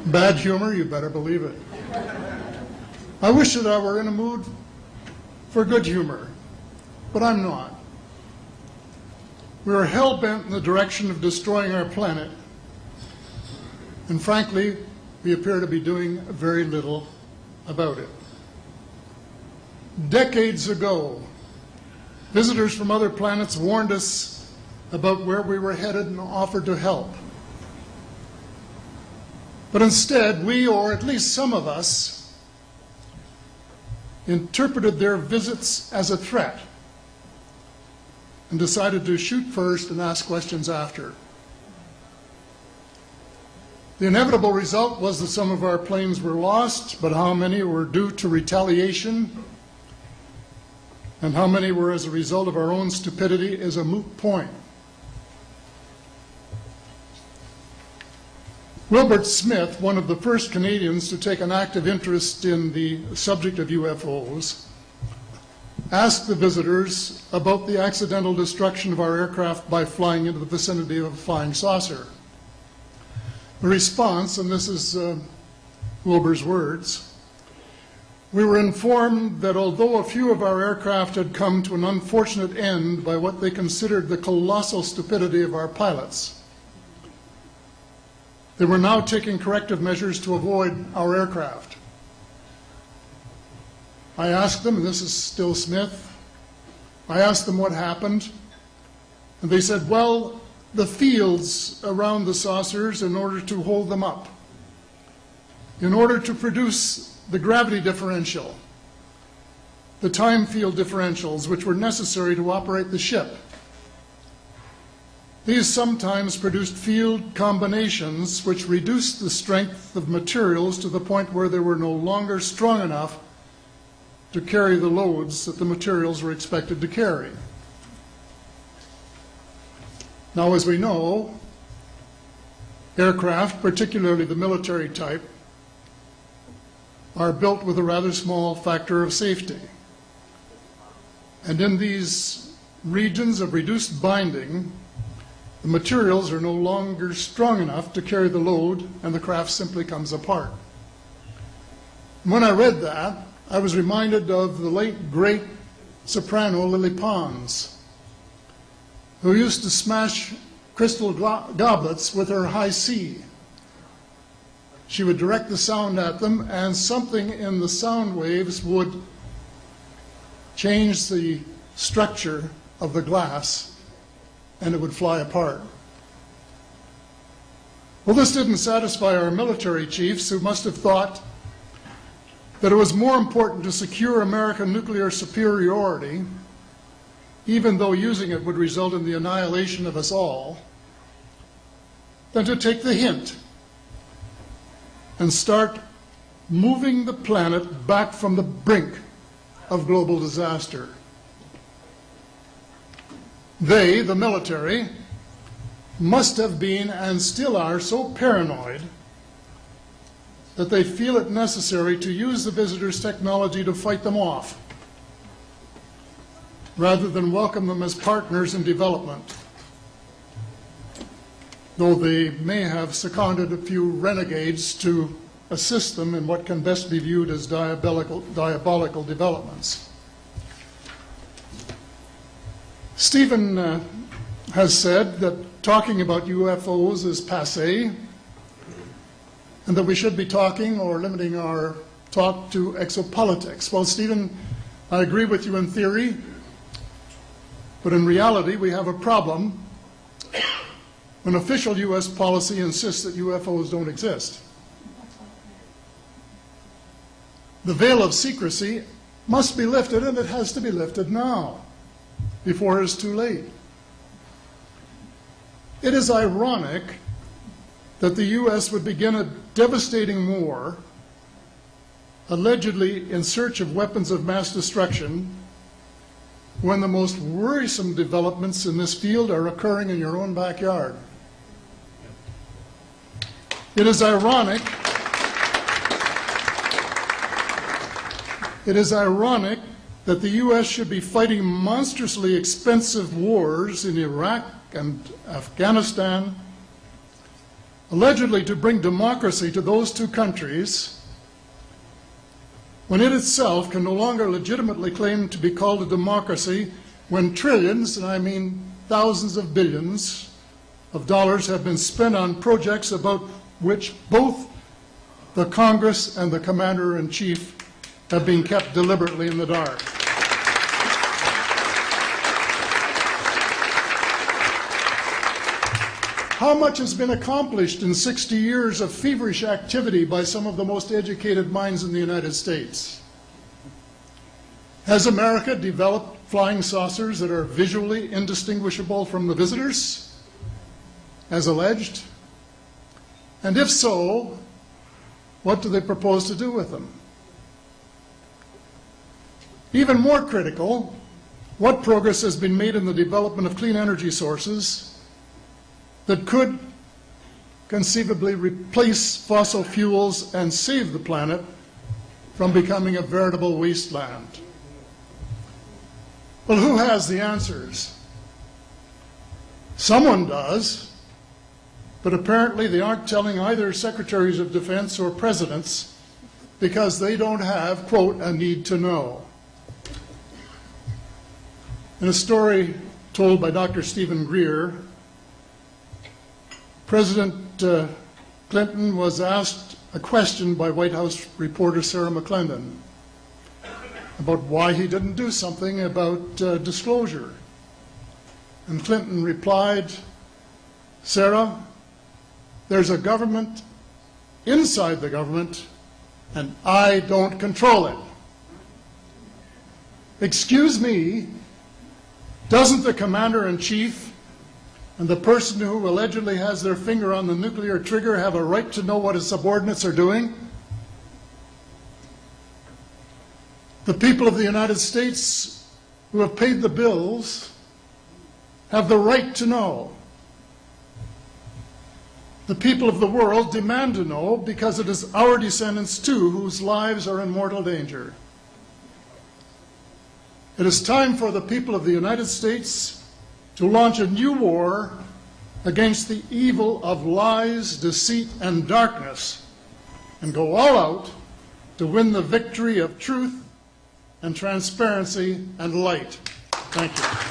Bad humor, you better believe it. I wish that I were in a mood for good humor, but I'm not. We are hell-bent in the direction of destroying our planet, and frankly, we appear to be doing very little about it. Decades ago, visitors from other planets warned us about where we were headed and offered to help. But instead, we, or at least some of us, interpreted their visits as a threat and decided to shoot first and ask questions after. The inevitable result was that some of our planes were lost, but how many were due to retaliation and how many were as a result of our own stupidity is a moot point. Wilbert Smith, one of the first Canadians to take an active interest in the subject of UFOs, asked the visitors about the accidental destruction of our aircraft by flying into the vicinity of a flying saucer. The response, and this is Wilbur's words, "We were informed that although a few of our aircraft had come to an unfortunate end by what they considered the colossal stupidity of our pilots, they were now taking corrective measures to avoid our aircraft. I asked them," and this is still Smith, I asked them what happened, and they said, "Well, the fields around the saucers in order to hold them up, in order to produce the gravity differential, the time field differentials which were necessary to operate the ship. These sometimes produced field combinations which reduced the strength of materials to the point where they were no longer strong enough to carry the loads that the materials were expected to carry." Now, as we know, aircraft, particularly the military type, are built with a rather small factor of safety. And in these regions of reduced binding, the materials are no longer strong enough to carry the load, and the craft simply comes apart. When I read that, I was reminded of the late, great soprano Lily Pons, who used to smash crystal goblets with her high C. She would direct the sound at them, and something in the sound waves would change the structure of the glass, and it would fly apart. Well, this didn't satisfy our military chiefs, who must have thought that it was more important to secure American nuclear superiority, even though using it would result in the annihilation of us all, than to take the hint and start moving the planet back from the brink of global disaster. They, the military, must have been and still are so paranoid that they feel it necessary to use the visitors' technology to fight them off, rather than welcome them as partners in development, though they may have seconded a few renegades to assist them in what can best be viewed as diabolical developments. Stephen has said that talking about UFOs is passé, and that we should be talking or limiting our talk to exopolitics. Well, Stephen, I agree with you in theory, but in reality we have a problem when official U.S. policy insists that UFOs don't exist. The veil of secrecy must be lifted, and it has to be lifted now, before it's too late. It is ironic that the U.S. would begin a devastating war, allegedly in search of weapons of mass destruction, when the most worrisome developments in this field are occurring in your own backyard. It is ironic that the U.S. should be fighting monstrously expensive wars in Iraq and Afghanistan allegedly to bring democracy to those two countries, when it itself can no longer legitimately claim to be called a democracy, when trillions, and I mean thousands of billions of dollars, have been spent on projects about which both the Congress and the Commander-in-Chief have been kept deliberately in the dark. How much has been accomplished in 60 years of feverish activity by some of the most educated minds in the United States? Has America developed flying saucers that are visually indistinguishable from the visitors, as alleged? And if so, what do they propose to do with them? Even more critical, what progress has been made in the development of clean energy sources that could conceivably replace fossil fuels and save the planet from becoming a veritable wasteland? Well, who has the answers? Someone does, but apparently they aren't telling either secretaries of defense or presidents because they don't have, quote, a need to know. In a story told by Dr. Stephen Greer, President Clinton was asked a question by White House reporter Sarah McClendon about why he didn't do something about disclosure. And Clinton replied, "Sarah, there's a government inside the government, and I don't control it." Excuse me, doesn't the Commander-in-Chief and the person who allegedly has their finger on the nuclear trigger have a right to know what his subordinates are doing? The people of the United States who have paid the bills have the right to know. The people of the world demand to know because it is our descendants too whose lives are in mortal danger. It is time for the people of the United States to launch a new war against the evil of lies, deceit, and darkness, and go all out to win the victory of truth and transparency and light. Thank you.